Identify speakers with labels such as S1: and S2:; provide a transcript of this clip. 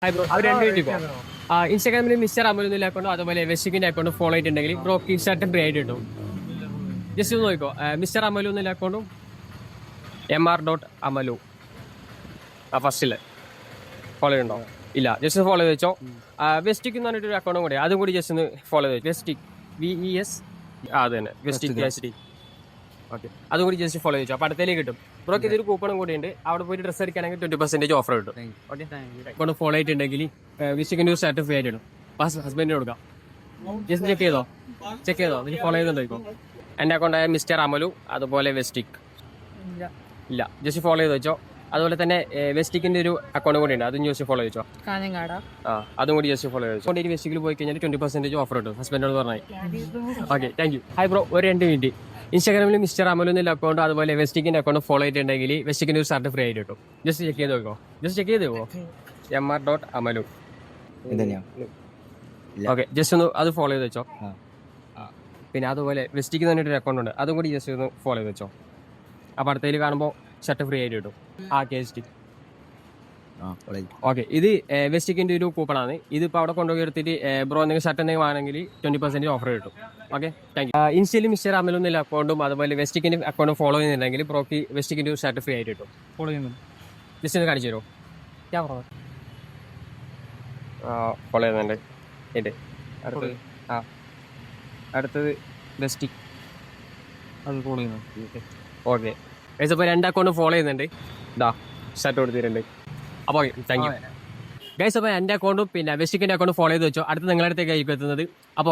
S1: Hi bro, അവർ രണ്ട് minute ഇപ്പോൾ ഇൻസ്റ്റാഗ്രാമിൽ മിസ്റ്റർ അമൽ എന്നുള്ള അക്കൗണ്ട് അതുപോലെ വെസ്റ്റിക്കിന്റെ അക്കൗണ്ട് ഫോളോ ചെയ്തിട്ടുണ്ടെങ്കിൽ ബ്രോ കിസ്റ്റാർട്ട് ഫ്രീ ആയിട്ട് കിട്ടും. ജസ്റ്റ് ഒന്ന് നോക്കോ, മിസ്റ്റർ അമലു എന്നുള്ള അക്കൗണ്ടും MR.Amalu ഫസ്റ്റില് ഫോളോ ചെയ്യണ്ടോ? ഇല്ല, ജസ്റ്റ് ഫോളോ ചെയ്ത് വെച്ചോ. വെസ്റ്റിക് എന്ന് പറഞ്ഞിട്ടൊരു അക്കൗണ്ടും കൂടി, അതും കൂടി ജസ്റ്റ് ഒന്ന് ഫോളോ ചെയ്ത് വെസ്റ്റിക് VES അത് തന്നെ വെസ്റ്റിക് HT. ഓക്കെ, അതും കൂടി ജസ്റ്റ് ഫോളോ ചെയ്തു. അപ്പോൾ അടുത്തേക്ക് കിട്ടും. ബ്രോക്ക് ഇതൊരു കൂപ്പണും കൂടി ഉണ്ട്. അവിടെ പോയിട്ട് ഡ്രസ്സ് എടുക്കുകയാണെങ്കിൽ 20% ഓഫർ കിട്ടും. ഓക്കെ, അക്കൗണ്ട് ഫോളോ ചെയ്തിട്ടുണ്ടെങ്കിൽ വിസിക്കിൻ്റെ സ്റ്റാർട്ട് ഫ്രീ ആയിട്ട് ഇടും. ഹസ്ബൻഡിന് കൊടുക്കാം. ജസ്റ്റ് ചെക്ക് ചെയ്തോ നീ ഫോളോ ചെയ്യുന്നുണ്ടോ? എൻ്റെ അക്കൗണ്ടായ മിസ്റ്റർ അമലു അതുപോലെ വെസ്റ്റിക് ഇല്ല, ജസ്റ്റ് ഫോളോ ചെയ്ത് വെച്ചോ. അതുപോലെ തന്നെ വെസ്റ്റിക്കിന്റെ ഒരു അക്കൗണ്ട് കൂടി ഉണ്ട്, അതും ജസ്റ്റ് ഫോളോ ചെയ്തോ. അതും കൂടി ജസ്റ്റ് ഫോളോ ചെയ്തു. അതുകൊണ്ട് വെസ്റ്റിക്കിൽ പോയി കഴിഞ്ഞാൽ 20% ഓഫർ കിട്ടും. ഹസ്ബൻഡോട് പറഞ്ഞാൽ okay, thank you. Hi bro, ഒരു 2 മിനിറ്റ്. ഇൻസ്റ്റാഗ്രാമിൽ മിസ്റ്റർ അമലു എന്നുള്ള അക്കൗണ്ട് അതുപോലെ വെസ്റ്റിക്കിന്റെ അക്കൗണ്ട് ഫോളോ ചെയ്തിട്ടുണ്ടെങ്കിൽ വെസ്റ്റിക്കിന്റെ ഒരു സ്റ്റാർട്ട് ഫ്രീ ആയിട്ട് കിട്ടും. ജസ്റ്റ് ചെക്ക് ചെയ്ത് നോക്കോ. MR.Amalu. ഓക്കെ, ജസ്റ്റ് ഒന്ന് അത് ഫോളോ ചെയ്ത് വെച്ചോ. പിന്നെ അതുപോലെ വെസ്റ്റിക്ക് തന്നിട്ടൊരു അക്കൗണ്ട് ഉണ്ട്, അതും കൂടി ജസ്റ്റ് ഒന്ന് ഫോളോ ചെയ്ത് വെച്ചോ. അപ്പോൾ അടുത്തതിൽ കാണുമ്പോൾ ഷർട്ട് ഫ്രീ ആയിട്ട് കിട്ടും. KST. ഓക്കെ, ഇത് വെസ്റ്റിക്കിന്റെ ഒരു കൂപ്പണാണ്. ഇതിപ്പോൾ അവിടെ കൊണ്ടുപോയി എടുത്തിട്ട് ബ്രോ എന്തെങ്കിലും ഷർട്ട് എന്തെങ്കിലും ആണെങ്കിൽ 20% ഓഫർ കിട്ടും. Okay, thank you. ഇൻസ്റ്റയിൽ മിസ്റ്റർ അമലു എന്നുള്ള അക്കൗണ്ടും അതുപോലെ വെസ്റ്റിക്കിന്റെ അക്കൗണ്ടും ഫോളോ ചെയ്യുന്നുണ്ടെങ്കിൽ ബ്രോക്ക് വെസ്റ്റിക്കിന്റെ ഒരു ഷർട്ട് ഫ്രീ ആയിട്ട് കിട്ടും. ഫോളോ ചെയ്യുന്നു, ജസ്റ്റ് ഒന്ന് കാണിച്ചു തരുമോ? ഫോളോ ചെയ്യുന്നുണ്ട്. അടുത്തത് വെസ്റ്റിക്, അത് ഫോളോ ചെയ്യുന്നു. ഓക്കെ, അപ്പോൾ 2 അക്കൗണ്ട് ഫോളോ ചെയ്യുന്നുണ്ട്. ഇതാ ഷർട്ട് കൊടുത്തിട്ടുണ്ട്. അപ്പോൾ താങ്ക് യു ഗൈസ്. അപ്പോൾ എൻ്റെ അക്കൗണ്ടും പിന്നെ വെസ്റ്റിക്കിൻ്റെ അക്കൗണ്ട് ഫോളോ ചെയ്ത് വെച്ചോ. അടുത്ത് നിങ്ങളുടെ അടുത്തേക്ക് ആയിരിക്കും എത്തുന്നത്. അപ്പോൾ